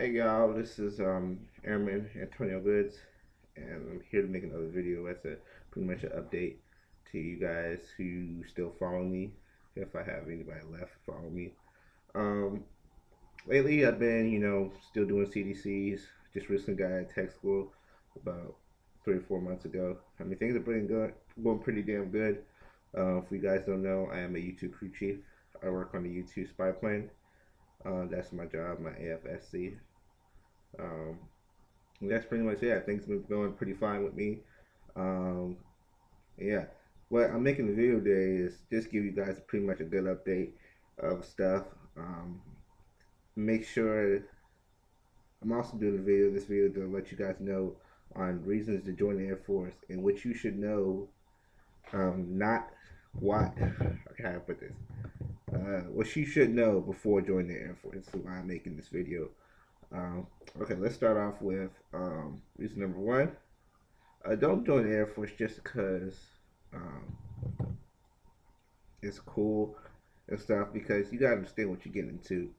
Hey y'all, this is Airman Antonio Goods, and I'm here to make another video as a pretty much an update to you guys who still follow me, if I have anybody left follow me. Um, Lately I've been, still doing CDCs. Just recently got out of tech school about 3 or 4 months ago. I mean, things are going pretty damn good. If you guys don't know, I am a YouTube crew chief. I work on the YouTube spy plane. That's my job, my AFSC. Um, that's pretty much it. Things have been going pretty fine with me. Um, yeah. What I'm making the video today is just give you guys pretty much a good update of stuff. Um, Make sure I'm also doing this video to let you guys know on reasons to join the Air Force and what you should know. Not what. Okay, how to put this. What you should know before joining the Air Force. This is why I'm making this video. Um, okay, let's start off with reason number one. Don't join the Air Force just because um, it's cool and stuff. Because you gotta understand what you're getting into.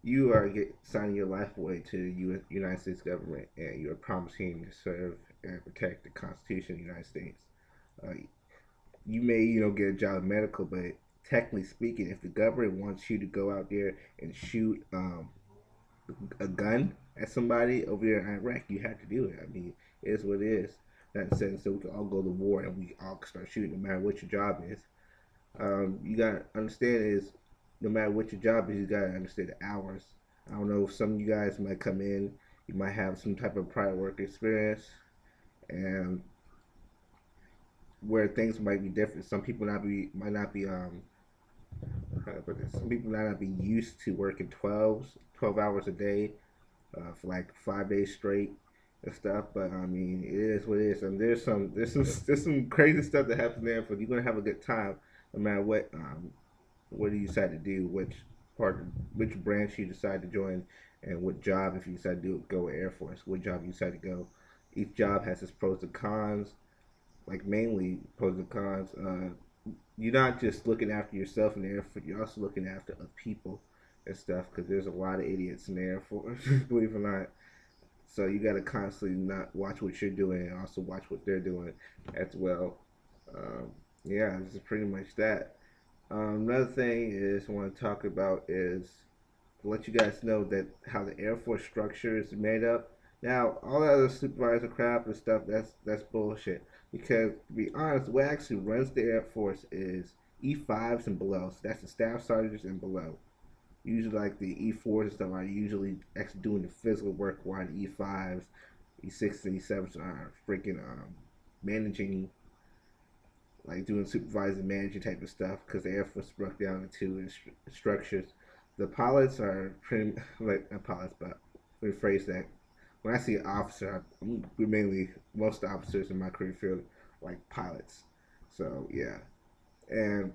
You are signing your life away to the United States government, and you're promising to serve and protect the Constitution of the United States. Uh, you may, get a job in medical, but technically speaking, if the government wants you to go out there and shoot a gun at somebody over there in Iraq, you have to do it. I mean, it is what it is. Not in the sense that we can all go to war and we all start shooting, no matter what your job is. You gotta understand is no matter what your job is, you gotta understand the hours. I don't know if some of you guys might come in, you might have some type of prior work experience, and where things might be different. Some people might not be how to put this. Some people might not be used to working 12 hours a day for like 5 days straight and stuff. But I mean, it is what it is. And there's some crazy stuff that happens there. But you're gonna have a good time, no matter what you decide to do, which branch you decide to join, and what job if you decide to go with Air Force, what job you decide to go. Each job has its pros and cons, like mainly pros and cons. You're not just looking after yourself in the Air Force, you're also looking after other people and stuff because there's a lot of idiots in the Air Force, believe it or not. So you got to constantly not watch what you're doing and also watch what they're doing as well. Um, yeah, this is pretty much that. Another thing is I want to talk about is to let you guys know that how the Air Force structure is made up. Now, all that other supervisor crap and stuff, that's bullshit. Because to be honest, what actually runs the Air Force is E5s and below. So that's the staff sergeants and below. Usually, like the E4s and stuff are usually actually doing the physical work, while the E5s, E6s, and E7s are freaking managing, like doing supervising, managing type of stuff. Because the Air Force broke down into structures. The pilots are pretty like not pilots, but let me phrase that. When I see an officer, we mainly most officers in my career field like pilots. So yeah, and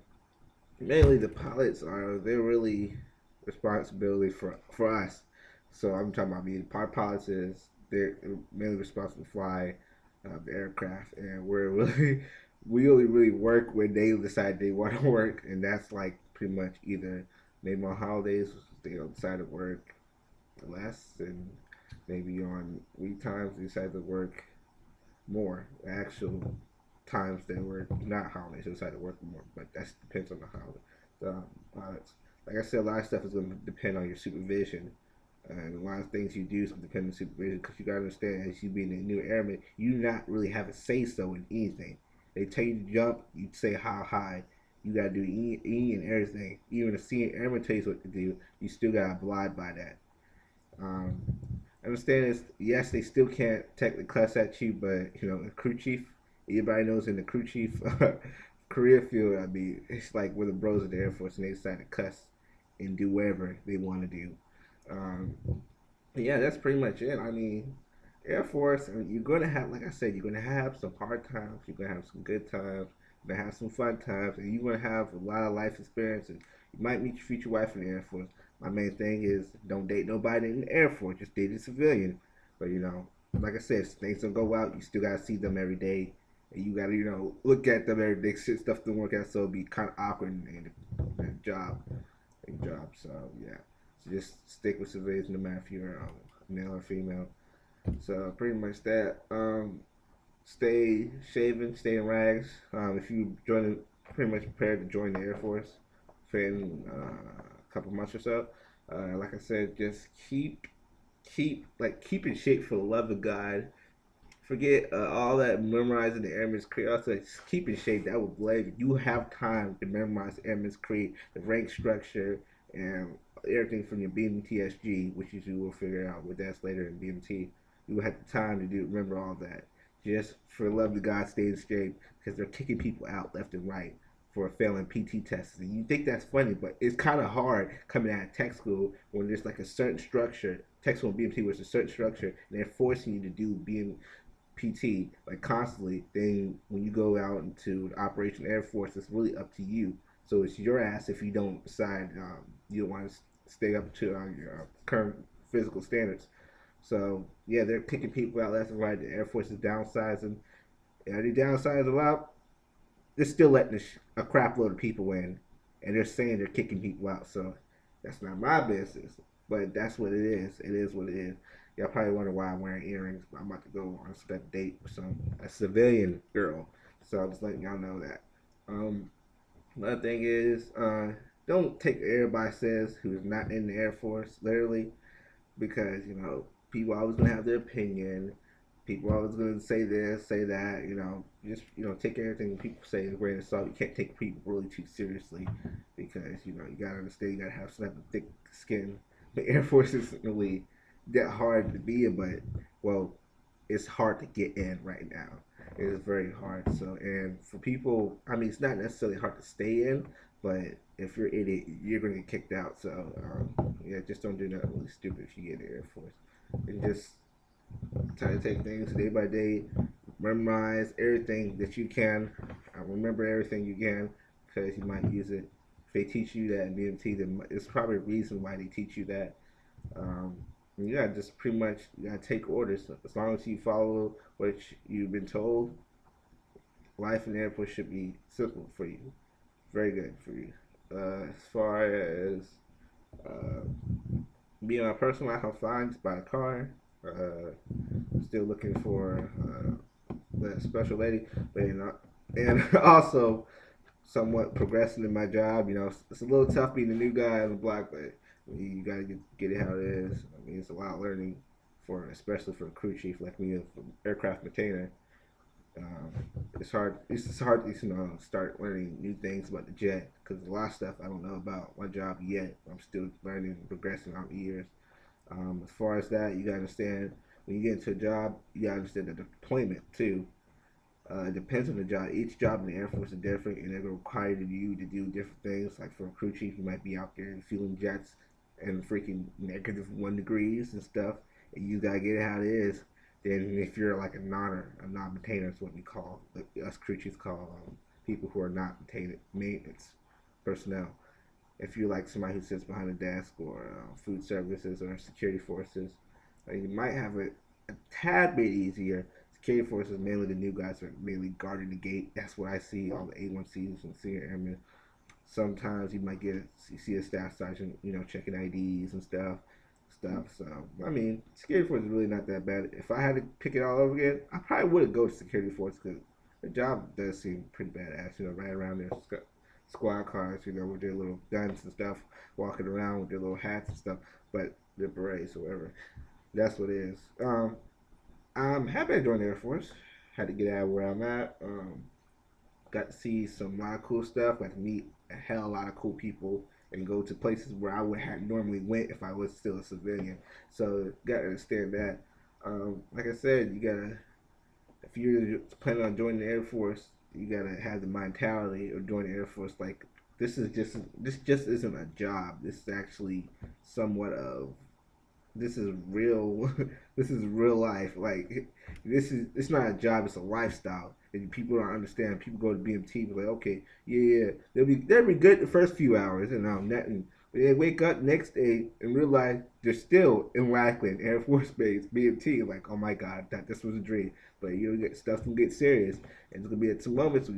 mainly the pilots they're really responsibility for us. So I'm talking about me. Our pilots is they're mainly responsible to fly the aircraft, and we're really we only really work when they decide they want to work, and that's like pretty much either maybe on holidays they decide to work less, and maybe on week times they decide to work more. Actual times they work not holidays, they decide to work more, but that depends on the pilots. Like I said, a lot of stuff is going to depend on your supervision. And a lot of things you do is going to depend on supervision because you got to understand, as you being a new airman, you not really have a say so in anything. They tell you to jump, you say how high. You got to do E and everything. Even if senior airman tells you what to do, you still got to abide by that. Um, Understand is yes, they still can't technically cuss at you, but the crew chief, everybody knows in the crew chief career field, I mean, it's like we're the bros of the Air Force and they decide to cuss and do whatever they want to do. Um, yeah, that's pretty much it. I mean, Air Force, I mean, you're gonna have, like I said, you're gonna have some hard times, you're gonna have some good times, you're gonna have some fun times, and you're gonna have a lot of life experiences. You might meet your future wife in the Air Force. My main thing is don't date nobody in the Air Force, just date a civilian. But like I said, things don't go out. You still gotta see them every day, and you gotta look at them every day. Shit, stuff don't work out, so it'd be kind of awkward in the job. So yeah, so just stick with civilians no matter if you're male or female. So pretty much that. Stay shaven, stay in rags. If you join, pretty much prepared to join the Air Force in a couple months or so. Like I said, just keep in shape for the love of God. Forget all that memorizing the Airman's Creed. Also, just keep in shape. That will blame you. Have time to memorize the Airman's Creed, the rank structure, and everything from your BMTSG, which you will figure out what that's later in BMT. You will have the time to remember all that. Just for the love of God, stay in shape because they're kicking people out left and right for failing PT tests. And you think that's funny, but it's kind of hard coming out of tech school when there's like a certain structure. Tech school and BMT was a certain structure, and they're forcing you to do PT like constantly, then when you go out into the Operation Air Force, it's really up to you. So it's your ass if you don't decide you don't want to stay up to your current physical standards. So yeah, they're kicking people out left and right. The Air Force is downsizing. And they downsize a lot. They're still letting a crap load of people in, and they're saying they're kicking people out. So that's not my business, but that's what it is. It is what it is. Y'all probably wonder why I'm wearing earrings, but I'm about to go on a date with a civilian girl. So I'm just letting y'all know that. Another thing is, don't take what everybody says who's not in the Air Force literally, because people always gonna have their opinion. People always gonna say this, say that. Just take everything people say with a grain of salt. You can't take people really too seriously because you gotta understand. You gotta have some type of thick skin. The Air Force isn't really that hard to be in, but well, it's hard to get in right now. It is very hard. So, and for people, I mean, it's not necessarily hard to stay in, but if you're in it, you're gonna get kicked out. So, yeah, just don't do nothing really stupid if you get in the Air Force, and just try to take things day by day. Memorize everything that you can. Remember everything you can because you might use it. If they teach you that in BMT, then it's probably a reason why they teach you that. Um, you gotta just pretty much you gotta take orders. As long as you follow what you've been told, life in the airport should be simple for you. Very good for you. As far as uh, being on a personal life, I'm fine. Just buy a car. Still looking for that special lady, but and also somewhat progressing in my job. It's a little tough being a new guy on the block, but you gotta get it how it is. I mean, it's a lot of learning especially for a crew chief like me, an aircraft maintainer. Um, it's hard. It's just hard to start learning new things about the jet because a lot of stuff I don't know about my job yet. I'm still learning and progressing on years. As far as that, you gotta understand when you get into a job, you gotta understand the deployment too. It depends on the job. Each job in the Air Force is different, and they're gonna require you to do different things. Like for a crew chief, you might be out there fueling jets and freaking -1 degrees and stuff, and you gotta get it how it is. Then if you're like a non-maintainer, is what we call us crew chiefs call people who are not maintenance personnel. If you're like somebody who sits behind a desk or food services or security forces, you might have a tad bit easier. Security forces, mainly the new guys are mainly guarding the gate. That's what I see. All the A1Cs and senior airmen. Sometimes you might you see a staff sergeant, checking IDs and stuff. So I mean, security force is really not that bad. If I had to pick it all over again, I probably would go to security force because the job does seem pretty badass. Right around there, squad cars, with their little guns and stuff, walking around with their little hats and stuff, but their berets or whatever. That's what it is. I'm happy I joined the Air Force. Had to get out of where I'm at. Got to see some lot of cool stuff. Got to meet a hell of a lot of cool people and go to places where I would have normally went if I was still a civilian. So got to understand that. Like I said, you gotta if you're planning on joining the Air Force, you gotta have the mentality of joining the Air Force. Like this just isn't a job. This is actually somewhat of this is real. This is real life. Like it's not a job. It's a lifestyle. And people don't understand. People go to BMT, be like, okay, yeah, they'll be good the first few hours, and nothing. But they wake up next day and realize they're still in Lackland Air Force Base, BMT. Like, oh my God, that this was a dream. But get stuff can get serious, and there's gonna be some moments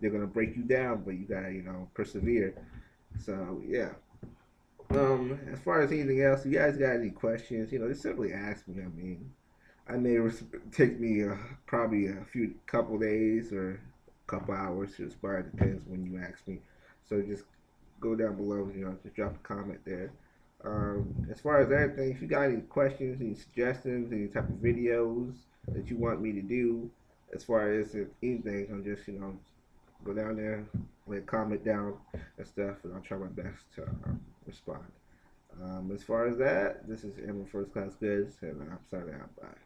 they're gonna break you down, but you gotta persevere. So yeah, As far as anything else, you guys got any questions? Just simply ask me. I mean, I may take me probably a couple days or a couple hours to respond. Depends when you ask me. So just go down below. Just drop a comment there. As far as everything, if you got any questions, any suggestions, any type of videos that you want me to do, as far as anything, I'm just go down there, lay a comment down and stuff, and I'll try my best to respond. As far as that, this is Emma First Class Goods, and I'm signing out. Bye.